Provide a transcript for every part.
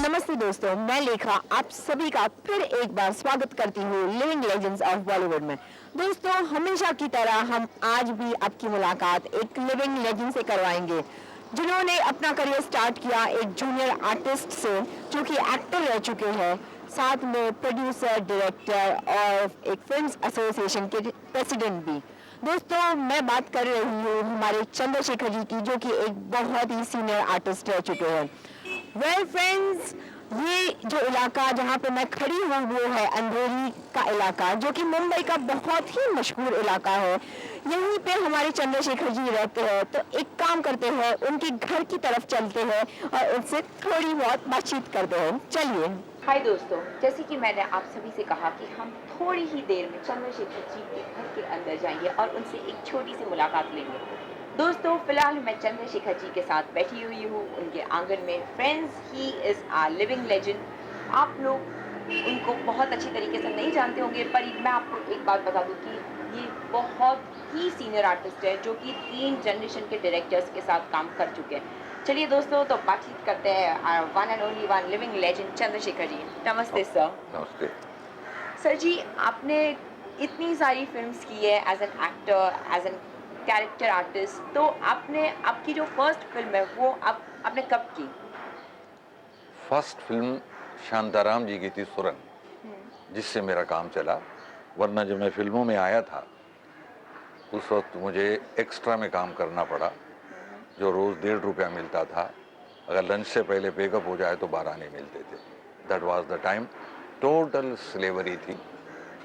नमस्ते दोस्तों, मैं लेखा आप सभी का फिर एक बार स्वागत करती हूँ लिविंग लेजेंड्स ऑफ बॉलीवुड में। दोस्तों, हमेशा की तरह हम आज भी आपकी मुलाकात एक लिविंग लेजेंड से करवाएंगे जिन्होंने अपना करियर स्टार्ट किया एक जूनियर आर्टिस्ट से जो कि एक्टर रह चुके हैं, साथ में प्रोड्यूसर, डायरेक्टर और एक फिल्म एसोसिएशन के प्रेसिडेंट भी। दोस्तों, मैं बात कर रही हूँ हमारे चंद्रशेखर जी की, जो कि एक बहुत ही सीनियर आर्टिस्ट रह चुके हैं। वेल फ्रेंड्स, ये जो इलाका जहाँ पे मैं खड़ी हूँ वो है अंधेरी का इलाका, जो कि मुंबई का बहुत ही मशहूर इलाका है। यहीं पे हमारे चंद्रशेखर जी रहते हैं, तो एक काम करते हैं, उनके घर की तरफ चलते हैं और उनसे थोड़ी बहुत बातचीत करते हैं। चलिए। हाय दोस्तों, जैसे कि मैंने आप सभी से कहा कि हम थोड़ी ही देर में चंद्रशेखर जी के घर के अंदर जाएंगे और उनसे एक छोटी सी मुलाकात लेंगे। दोस्तों, फिलहाल मैं चंद्रशेखर जी के साथ बैठी हुई हूँ उनके आंगन में। Friends, he is a living legend. आप लोग उनको बहुत अच्छी तरीके से नहीं जानते होंगे, पर मैं आपको एक बात बता दूँ कि ये बहुत ही सीनियर आर्टिस्ट है जो कि 3 जनरेशन के डायरेक्टर्स के साथ काम कर चुके हैं। चलिए दोस्तों, तो बातचीत करते हैं one and only one living legend Chandrashekhar ji. नमस्ते सर। नमस्ते। सर जी, आपने इतनी सारी फिल्म्स की है as an actor, as an character artist, तो आपने आपकी जो फर्स्ट फिल्म है वो आपने कब की? फर्स्ट फिल्म शांताराम जी की थी, सुरन, जिससे मेरा काम चला। वरना जब मैं फिल्मों में आया था उस वक्त मुझे एक्स्ट्रा में काम करना पड़ा, जो रोज़ ₹1.5 मिलता था। अगर लंच से पहले पेकअप हो जाए तो 12 नहीं मिलते थे। That was the time. Total slavery थी।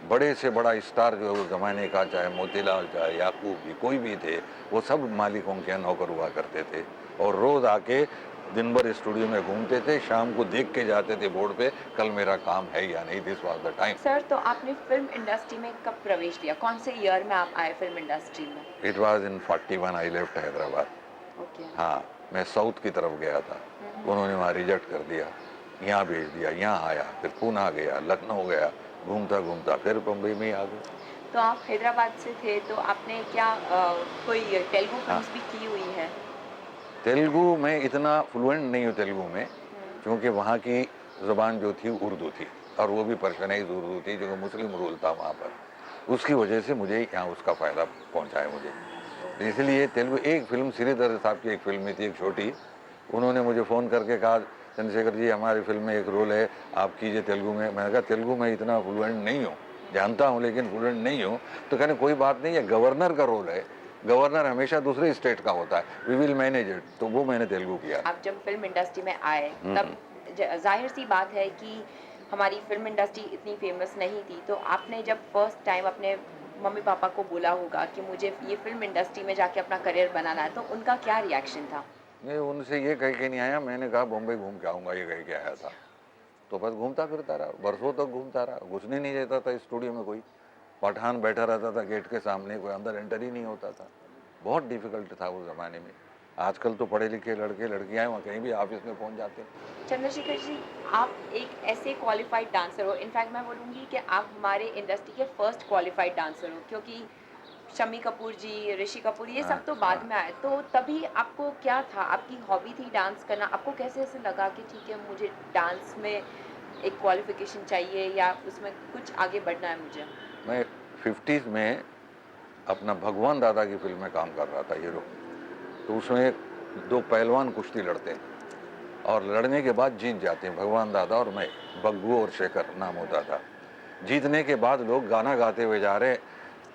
बड़े से बड़ा स्टार जो है उस ज़माने का, चाहे मोतीलाल, चाहे याकूब भी, कोई भी थे, वो सब मालिकों के नौकर हुआ करते थे और रोज़ आके दिन भर स्टूडियो में घूमते थे। शाम को देख के जाते थे बोर्ड पे, कल मेरा काम है या नहीं। This was the time. Sir, तो आपने फिल्म इंडस्ट्री में कब प्रवेश किया? कौन से ईयर में आप आए फिल्म इंडस्ट्री में? It was in 41 I left Hyderabad. Okay. हाँ, मैं साउथ की तरफ गया था, उन्होंने वहाँ रिजेक्ट कर दिया, यहाँ भेज दिया। यहाँ आया, फिर पूना गया, लखनऊ गया, घूमता घूमता फिर बम्बई में ही आ गया। तो आप हैदराबाद से थे, तो आपने क्या कोई तेलुगु हाँ, फिल्म्स भी की हुई है? तेलुगु में इतना फ्लुएंट नहीं हूँ तेलुगु में, क्योंकि वहाँ की ज़ुबान जो थी उर्दू थी, और वो भी पर्शियनाइज उर्दू थी, जो कि मुस्लिम रूल था वहाँ पर। उसकी वजह से मुझे यहाँ उसका फ़ायदा पहुँचा है मुझे। इसलिए तेलुगु एक फ़िल्म श्रीधर साहब की एक फ़िल्म थी, एक छोटी, उन्होंने मुझे फ़ोन करके कहा, चंद्रशेखर जी हमारी फ़िल्म में एक रोल है, आप कीजिए तेलुगु में। मैंने कहा तेलुगु में इतना फ्लुएंट नहीं हूँ, जानता हूँ लेकिन फ्लुएंट नहीं हूँ। तो कहने कोई बात नहीं है, गवर्नर का रोल है, गवर्नर हमेशा दूसरे स्टेट का होता है, वी विल मैनेज इट। तो वो मैंने तेलुगु किया। आप जब फिल्म इंडस्ट्री में आए तब जाहिर सी बात है कि हमारी फिल्म इंडस्ट्री इतनी फेमस नहीं थी, तो आपने जब फर्स्ट टाइम अपने मम्मी पापा को बोला होगा कि मुझे ये फिल्म इंडस्ट्री में जाके अपना करियर बनाना है, तो उनका क्या रिएक्शन था? मैं उनसे ये कह के नहीं आया, मैंने कहा बॉम्बे घूम के आऊँगा, ये कह के आया था। तो बस घूमता फिरता रहा, बरसों तक घूमता रहा, घुसने नहीं देता था स्टूडियो में कोई। पठान बैठा रहता था गेट के सामने, कोई अंदर एंटर ही नहीं होता था। बहुत डिफिकल्ट था उस ज़माने में। आजकल तो पढ़े लिखे लड़के लड़कियाँ वहाँ कहीं भी ऑफिस में पहुँच जाते हैं। चंद्रशेखर जी, आप एक ऐसे क्वालिफाइड डांसर हो, इनफैक्ट मैं बोलूँगी कि आप हमारे इंडस्ट्री के फर्स्ट क्वालिफाइड डांसर हो, क्योंकि शम्मी कपूर जी, ऋषि कपूर, ये सब तो बाद में आए। तो तभी आपको क्या था, आपकी हॉबी थी डांस करना? आपको कैसे ऐसे लगा कि ठीक है, मुझे डांस में एक क्वालिफिकेशन चाहिए या उसमें कुछ आगे बढ़ना है मुझे? मैं 50s में अपना भगवान दादा की फिल्म में काम कर रहा था, हीरो। तो उसमें 2 पहलवान कुश्ती लड़ते हैं और लड़ने के बाद जीत जाते हैं, भगवान दादा और मैं, बग्गू और शेखर नाम होता था। जीतने के बाद लोग गाना गाते हुए जा रहे,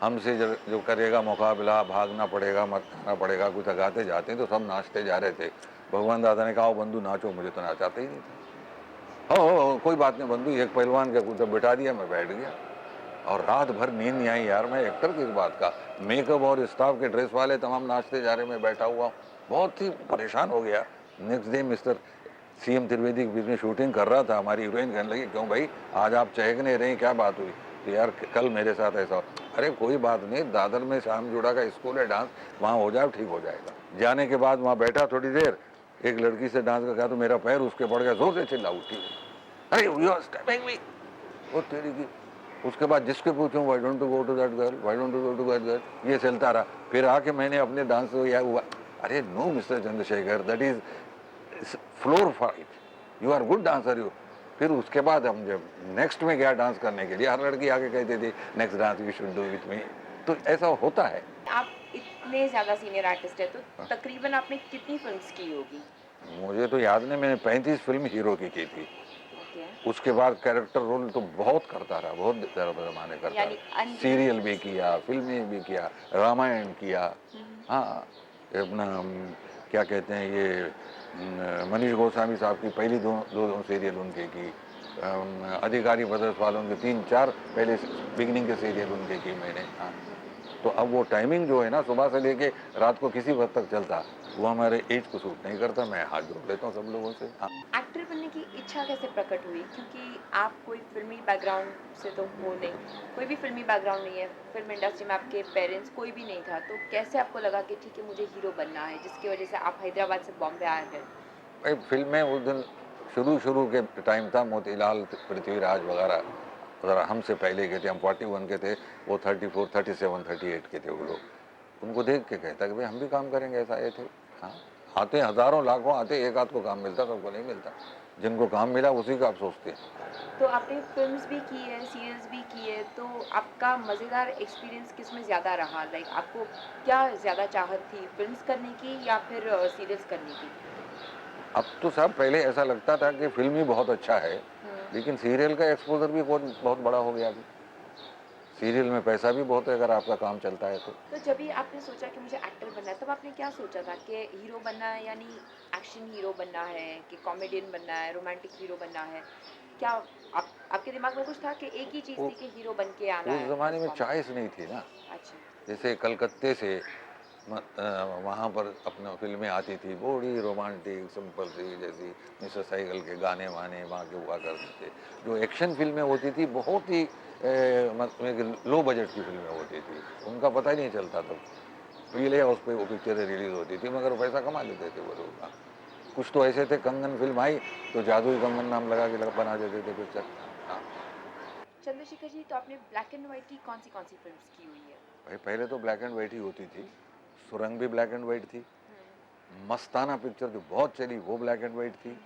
हमसे जो करेगा मुकाबला, भागना पड़ेगा, मरना पड़ेगा, कुछ गाते जाते हैं, तो सब नाचते जा रहे थे। भगवान दादा ने कहा ओ बंधु नाचो, मुझे तो नाचाते ही नहीं था। हो कोई बात नहीं बंधु, एक पहलवान के कुछ बिठा दिया, मैं बैठ गया और रात भर नींद नहीं आई। यार मैं एक्टर किस बात का, मेकअप और स्टाफ के ड्रेस वाले तमाम नाचते जा रहे, मैं बैठा हुआ, बहुत ही परेशान हो गया। Next day mister CM Trivedi के बीच में शूटिंग कर रहा था, हमारी हीरोइन कहने लगी क्यों भाई आज आप चहक नहीं रहे, क्या बात हुई? तो यार कल मेरे साथ ऐसा हो। अरे कोई बात नहीं, दादर में श्याम जोड़ा का स्कूल है डांस, वहाँ हो जाए, ठीक हो जाएगा। जाने के बाद वहाँ बैठा थोड़ी देर, एक लड़की से डांस का कहा तो मेरा पैर उसके पड़ गया, जोर से चिल्ला उठी, अरे यू आर स्टैपिंग मी, वो तेरी की। उसके बाद जिसके पूछूं why don't you go to that girl, why don't you go to that girl, ये चलता रहा। फिर आके मैंने अपने डांस या हुआ, अरे no mister Chandrashekhar, that is floor fight, you are good dancer you. फिर उसके बाद हम जब नेक्स्ट में गया डांस करने के लिए, हर लड़की आके कहती थी next dance you should do with me. तो ऐसा होता है। आप इतने ज़्यादा सीनियर आर्टिस्ट हैं, तो तकरीबन आपने कितनी फ़िल्म्स की होगी? मुझे तो याद नहीं, मैंने 35 फिल्म हीरो की थी। ओके। उसके बाद कैरेक्टर रोल तो बहुत करता रहा, बहुत ज़माने करता यानी रहा। अनगिनत सीरियल भी किया, फिल्में भी किया, रामायण किया। हाँ, अपना क्या कहते हैं ये मनीष गोस्वामी साहब की पहली दो सीरियल उनके की, अधिकारी ब्रदर्स वालों के 3-4 पहले बिगिनिंग के सीरियल उनके की मैंने। हाँ, तो अब वो टाइमिंग जो है ना, सुबह से लेके रात को किसी वक्त तक चलता, वो हमारे एज को सूट नहीं करता। मैं हाथ जोड़ लेता हूँ सब लोगों से। हाँ। एक्टर बनने की इच्छा कैसे प्रकट हुई? क्योंकि आप कोई फ़िल्मी बैकग्राउंड से तो हो नहीं, कोई भी फ़िल्मी बैकग्राउंड नहीं है, फ़िल्म इंडस्ट्री में आपके पेरेंट्स कोई भी नहीं था, तो कैसे आपको लगा कि ठीक है मुझे हीरो बनना है, जिसकी वजह से आप हैदराबाद से बॉम्बे आए हैं? भाई फिल्में उस दिन शुरू के टाइम था, मोतीलाल, पृथ्वीराज वगैरह ज़रा हमसे पहले के थे, हम 41 के थे, वो 34, 37, 38 के थे वो लोग। उनको देख के कहता कि भाई हम भी काम करेंगे, ऐसा ये थे। हाँ, आते हज़ारों लाखों आते, एक आध को काम मिलता, सबको नहीं मिलता। जिनको काम मिला उसी का आप सोचते हैं। तो आपने फ़िल्म्स भी की है, सीरियल्स भी की है, तो आपका मज़ेदार एक्सपीरियंस किस में ज़्यादा रहा? लाइक आपको क्या ज़्यादा चाहत थी, फ़िल्म्स करने की या फिर सीरियल्स करने की? अब तो साहब पहले ऐसा लगता था कि फिल्म ही बहुत अच्छा है, हुँ। लेकिन सीरियल का एक्सपोजर भी बहुत बहुत बड़ा हो गया अभी। सीरियल में पैसा भी बहुत है अगर आपका काम चलता है तो। तो जब भी आपने सोचा कि मुझे एक्टर बनना है, तब आपने क्या सोचा था कि हीरो बनना है, यानी एक्शन हीरो बनना है, कि कॉमेडियन बनना है, रोमांटिक हीरो बनना है? क्या आपके दिमाग में कुछ था कि एक ही चीज़ वो थी कि हीरो बन के आना उस है ज़माने बस में कॉमेडी? चॉइस नहीं थी ना। अच्छा। जैसे कलकत्ते से वहाँ पर अपना फिल्में आती थी, बड़ी रोमांटिक सिंपल सी, जैसी मिस्टर साइकिल के गाने वाने वहाँ के हुआ करते थे। जो एक्शन फिल्में होती थी बहुत ही मतलब लो बजट की फिल्में होती थी, उनका पता ही नहीं चलता तब। प्ले हाउस पे वो पिक्चरें रिलीज होती थी, मगर पैसा कमा लेते थे वो लोग। हाँ। कुछ तो ऐसे थे, कंगन फिल्म आई तो जादुई कंगन नाम लगा के बना देते थे पिक्चर। हाँ। चंद्रशेखर जी, तो आपने ब्लैक एंड व्हाइट की कौन सी फ़िल्म्स की हुई है? भाई पहले तो ब्लैक एंड वाइट ही होती थी, सुरंग भी ब्लैक एंड वाइट थी, मस्ताना पिक्चर जो बहुत चली वो ब्लैक एंड वाइट थी,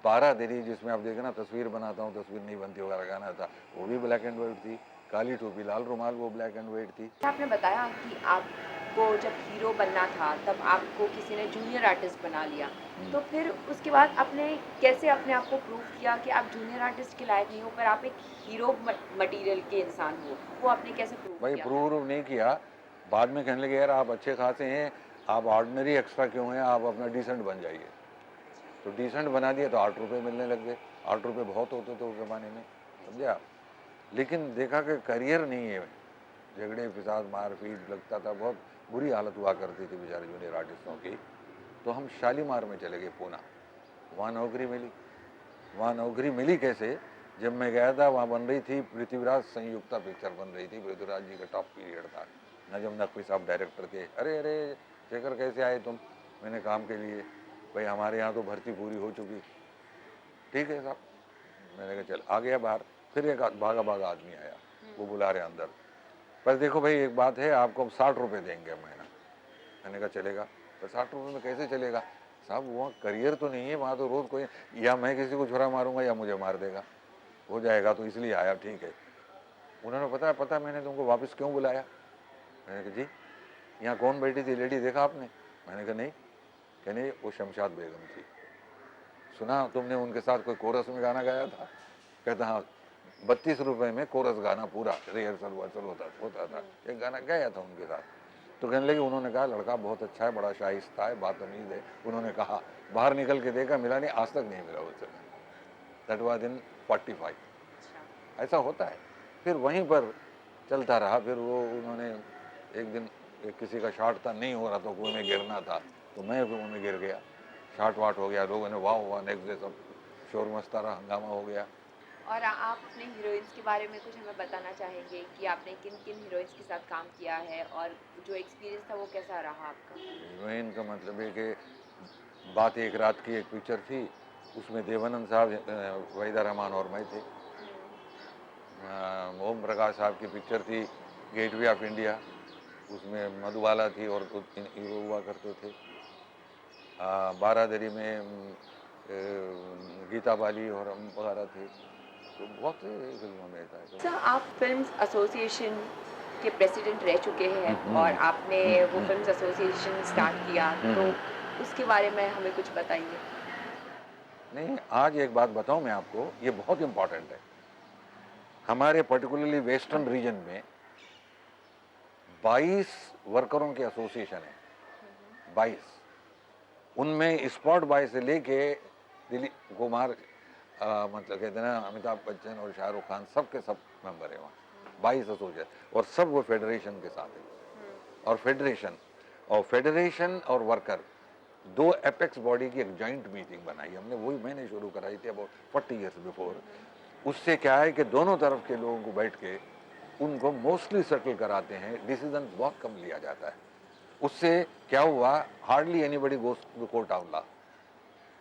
12 दिनी जिसमें आप देखे ना तस्वीर बनाता हूँ तस्वीर नहीं बनती वगैरह गाना था, वो भी ब्लैक एंड वाइट थी, काली टोपी लाल रुमाल वो ब्लैक एंड वाइट थी। आपने बताया कि आपको जब हीरो बनना था तब आपको किसी ने जूनियर आर्टिस्ट बना लिया, तो फिर उसके बाद आपने कैसे अपने आप को प्रूव किया कि आप जूनियर आर्टिस्ट के लायक नहीं हो, पर आप एक हीरो मटेरियल के इंसान हो? वो आपने कैसे प्रूव भाई किया? प्रूव नहीं किया, बाद में कहने लगे यार आप अच्छे खासे हैं, आप ऑर्डिनरी एक्स्ट्रा क्यों हैं, आप अपना डिसेंट बन जाइए। तो डिसेंट बना दिया तो 8 रुपये मिलने लग गए। 8 रुपये बहुत होते थे उस ज़माने में, समझे आप। लेकिन देखा कि करियर नहीं है, झगड़े फिसाद मार पीट लगता था, बहुत बुरी हालत हुआ करती थी बेचारे जूनियर आर्टिस्टों की। तो हम शालीमार में चले गए पूना, वहाँ नौकरी मिली। वहाँ नौकरी मिली कैसे, जब मैं गया था वहाँ बन रही थी पृथ्वीराज संयुक्ता पिक्चर बन रही थी, पृथ्वीराज जी का टॉप पीरियड था, नजम नकवी साहब डायरेक्टर थे। अरे अरे शेखर कैसे आए तुम, मैंने काम के लिए, भाई हमारे यहाँ तो भर्ती पूरी हो चुकी। ठीक है साहब, मैंने कहा चल, आ गया बाहर। फिर एक भागा भागा आदमी आया, वो बुला रहे अंदर, पर देखो भाई एक बात है, आपको हम 60 रुपये देंगे महीना। मैंने कहा चलेगा, पर 60 रुपये में कैसे चलेगा साहब, वहाँ करियर तो नहीं है, वहाँ तो रोज़ कोई, या मैं किसी को छुरा मारूंगा या मुझे मार देगा, हो जाएगा, तो इसलिए आया। ठीक है। उन्होंने पता मैंने तुमको वापस क्यों बुलाया। मैंने कहा जी यहाँ कौन बैठी थी लेडी देखा आपने। मैंने कहा नहीं। कहने वो शमशाद बेगम थी, सुना तुमने उनके साथ कोई कोरस में गाना गाया था। कहता हाँ, 32 रुपये में कोरस गाना पूरा रिहर्सल वर्सल होता था, एक गाना गाया था उनके साथ। तो कहने लगे, उन्होंने कहा लड़का बहुत अच्छा है, बड़ा शाइस्ता है, बातमीज है। उन्होंने कहा, बाहर निकल के देखा, मिला नहीं, आज तक नहीं मिला उससे। That was in 45। ऐसा होता है। फिर वहीं पर चलता रहा। फिर वो उन्होंने एक दिन किसी का शॉट था, नहीं हो रहा तो कुएं में गिरना था, तो मैं कुएं में गिर गया, शॉट वाट हो गया, लोगों ने वाह नेक्स्ट डे सब शोर मस्तारा हंगामा हो गया। और आप अपने हीरोइंस के बारे में कुछ हमें बताना चाहेंगे कि आपने किन किन हीरोइंस के साथ काम किया है और जो एक्सपीरियंस था वो कैसा रहा आपका? हीरोइन का मतलब है कि बात एक रात की एक पिक्चर थी, उसमें देवानंद साहब, वहीदा रहमान और मैं थे। ओम प्रकाश साहब की पिक्चर थी गेटवे ऑफ इंडिया, उसमें मधुबाला थी और 2-3 हीरो हुआ करते थे। बारादरी में गीता बाली और हम वगैरह थे, तो बहुत से फिल्मों में था। सर, आप फिल्म्स एसोसिएशन के प्रेसिडेंट रह चुके हैं और आपने वो फिल्म्स एसोसिएशन स्टार्ट किया, तो उसके बारे में हमें कुछ बताइए। नहीं, आज एक बात बताऊं मैं आपको, ये बहुत इम्पोर्टेंट है। हमारे पर्टिकुलरली वेस्टर्न रीजन में 22 वर्करों के एसोसिएशन है, 22। उनमें स्पॉट बॉय से लेके दिलीप कुमार, मतलब कहते हैं ना, अमिताभ बच्चन और शाहरुख खान, सब के सब मेंबर है वहाँ, 22 एसोसिएशन, और सब वो फेडरेशन के साथ है। और फेडरेशन और वर्कर दो एपेक्स बॉडी की एक जॉइंट मीटिंग बनाई हमने, वही मैंने शुरू कराई थी अबाउट 40 ईयर्स बिफोर। उससे क्या है कि दोनों तरफ के लोगों को बैठ के उनको मोस्टली सेटल कराते हैं, डिसीजन बहुत कम लिया जाता है। उससे क्या हुआ, hardly anybody goes to court of law.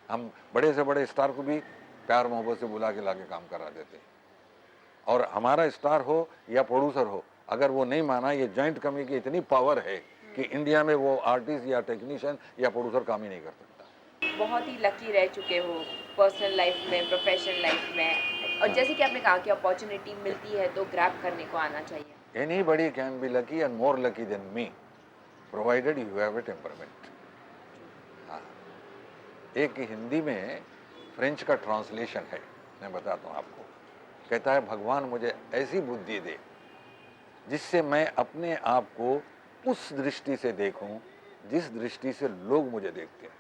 हम बड़े से बड़े स्टार को भी प्यार मोहब्बत से बुला के लाके काम करा देते हैं। और हमारा स्टार हो या प्रोड्यूसर हो, अगर वो नहीं माना, ये जॉइंट कमिटी की इतनी पावर है कि इंडिया में वो आर्टिस्ट या टेक्नीशियन या प्रोड्यूसर काम ही नहीं कर सकता। बहुत ही लकी रह चुके हो पर्सनल लाइफ में, प्रोफेशनल लाइफ में, और जैसे कि आपने कहा कि अपॉर्चुनिटी मिलती है तो ग्रैब करने को आना चाहिए। Anybody can be lucky and more lucky than me, provided you have a temperament. हाँ, एक हिंदी में फ्रेंच का ट्रांसलेशन है, मैं बताता हूँ आपको। कहता है, भगवान मुझे ऐसी बुद्धि दे जिससे मैं अपने आप को उस दृष्टि से देखूं जिस दृष्टि से लोग मुझे देखते हैं।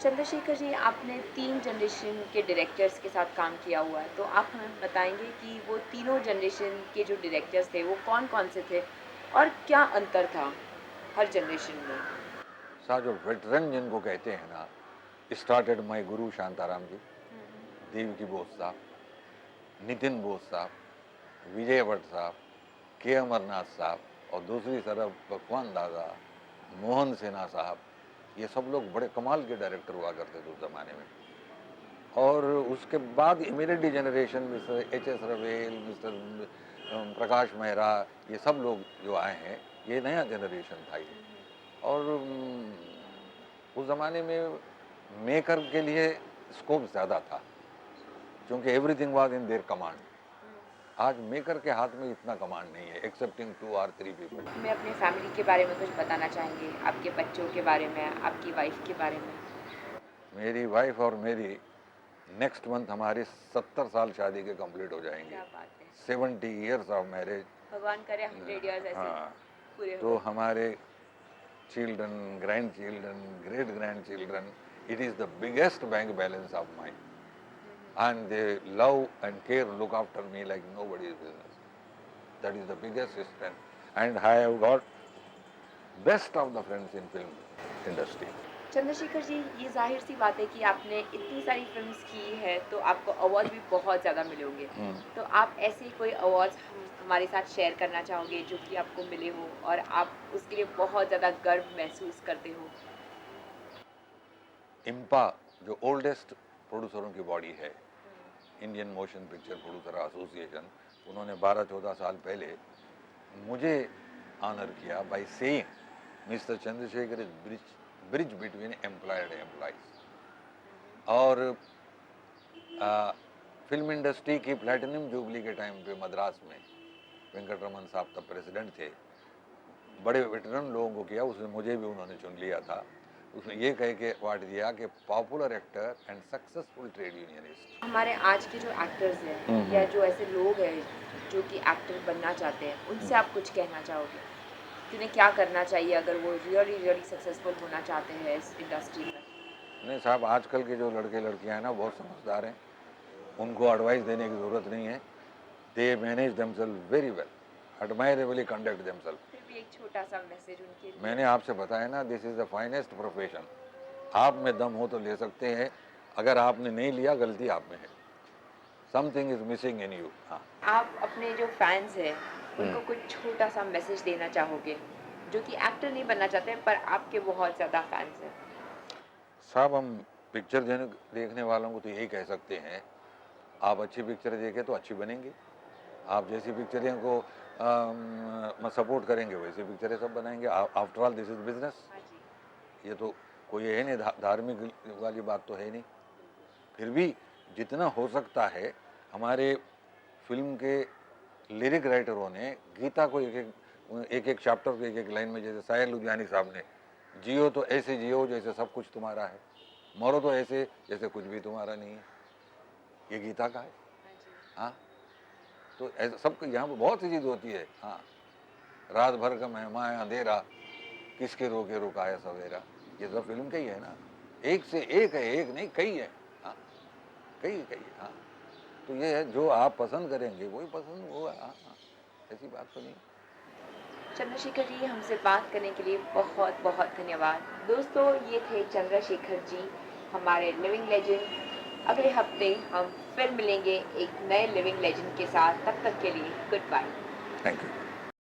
चंद्रशेखर जी, आपने 3 जनरेशन के डायरेक्टर्स के साथ काम किया हुआ है, तो आप हमें बताएंगे कि वो तीनों जनरेशन के जो डायरेक्टर्स थे वो कौन कौन से थे और क्या अंतर था हर जनरेशन में। सा जो वेटरन जिनको कहते हैं ना, स्टार्टेड माय गुरु शांताराम जी, देवकी बोस साहब, नितिन बोस साहब, विजय भट्ट साहब, के अमरनाथ साहब, और दूसरी तरफ भगवान दादा, मोहन सिन्हा साहब, ये सब लोग बड़े कमाल के डायरेक्टर हुआ करते थे उस ज़माने में। और उसके बाद immediately generation mister H S. Ravel, mister Prakash Mehra, ये सब लोग जो आए हैं, ये नया जनरेशन था ये। और उस ज़माने में मेकर के लिए स्कोप ज़्यादा था, क्योंकि everything was in their command. आज मेकर के हाथ में इतना कमांड नहीं है, एक्सेप्टिंग 2 or 3 पीपल। मैं अपने फैमिली के बारे में कुछ बताना चाहेंगे, आपके बच्चों के बारे में, आपकी वाइफ के बारे में। मेरी वाइफ और मेरी नेक्स्ट मंथ हमारे 70 साल शादी के कंप्लीट हो जाएंगे। क्या बात है, 70 ईयर्स ऑफ मैरिज। भगवान करे 100 इयर्स ऐसे हाँ, पूरे हो। तो हमारे children, grand children, great grand children, it is the biggest bank balance of mine, and they love and care, look after me like nobody's business. That is the biggest strength, and I have got best of the friends in film industry. Chandrashekhar ji, ये जाहिर सी बात है कि आपने इतनी सारी films की है तो आपको अवार्ड भी बहुत ज़्यादा मिले होंगे, तो आप ऐसे कोई अवार्ड्स हमारे साथ शेयर करना चाहोगे जो कि आपको मिले हो और आप उसके लिए बहुत ज़्यादा गर्व महसूस करते हो। इम्पा जो ओल्डेस्ट प्रोड्यूसरों की बॉडी है, Indian motion picture producer association, उन्होंने 12-14 साल पहले मुझे ऑनर किया by saying mister Chandrashekhar is bridge between employed employees. और फिल्म इंडस्ट्री की प्लैटिनम जुबली के टाइम पे मद्रास में वेंकटरमन साहब तब प्रेसिडेंट थे, बड़े वेटरन लोगों को किया, उसमें मुझे भी उन्होंने चुन लिया था। उसमें ये कह के अवार्ड दिया कि popular actor and successful trade unionist. हमारे आज के जो एक्टर्स हैं या जो ऐसे लोग हैं जो कि एक्टर बनना चाहते हैं, उनसे आप कुछ कहना चाहोगे कि उन्हें क्या करना चाहिए अगर वो रियली सक्सेसफुल होना चाहते हैं इस इंडस्ट्री में? नहीं साहब, आजकल के जो लड़के लड़कियां हैं ना, बहुत समझदार हैं, उनको एडवाइस देने की ज़रूरत नहीं है। They manage themselves very well, admirably conduct themselves. फिर भी एक छोटा सा मैसेज उनके लिए। मैंने आपसे बताया ना, this is the finest profession. आप में दम हो तो ले सकते हैं, अगर आपने नहीं लिया, गलती आप में है, something is missing in you. हाँ, आप अपने जो फैंस हैं उनको कुछ छोटा सा मैसेज देना चाहोगे जो कि एक्टर नहीं बनना चाहते हैं पर आपके बहुत ज़्यादा फैंस हैं? साहब, हम पिक्चर देखने वालों को तो यही कह सकते हैं, आप अच्छी पिक्चर देखें तो अच्छी बनेंगी। आप जैसी पिक्चरें को सपोर्ट करेंगे वैसी पिक्चरें सब बनाएंगे। After all this is business. हाँ जी। ये तो कोई है नहीं, धार्मिक वाली बात तो है नहीं। फिर भी जितना हो सकता है हमारे फिल्म के लिरिक राइटरों ने गीता को एक एक चैप्टर को एक एक लाइन में, जैसे साहिर लुधियानी साहब ने, जियो तो ऐसे जियो जैसे सब कुछ तुम्हारा है, मरो तो ऐसे जैसे कुछ भी तुम्हारा नहीं है, ये गीता का है। हाँ, तो ऐसा सब यहाँ पर बहुत सी चीज़ होती है। हाँ, रात भर का मेहमा है अंधेरा, किसके रोके रुकाया सवेरा, ये सब फिल्म का ही है ना। एक से एक है, एक नहीं कई है। हाँ, कई कई। हाँ, तो ये है, जो आप पसंद करेंगे वही पसंद होगा। हाँ, ऐसी बात तो नहीं। चंद्रशेखर जी, हमसे बात करने के लिए बहुत बहुत धन्यवाद। दोस्तों, ये थे चंद्रशेखर जी, हमारे लिविंग लेजेंड। अगले हफ्ते हम फिर मिलेंगे एक नए लिविंग लेजेंड के साथ। तब तक के लिए गुड बाय। Thank you.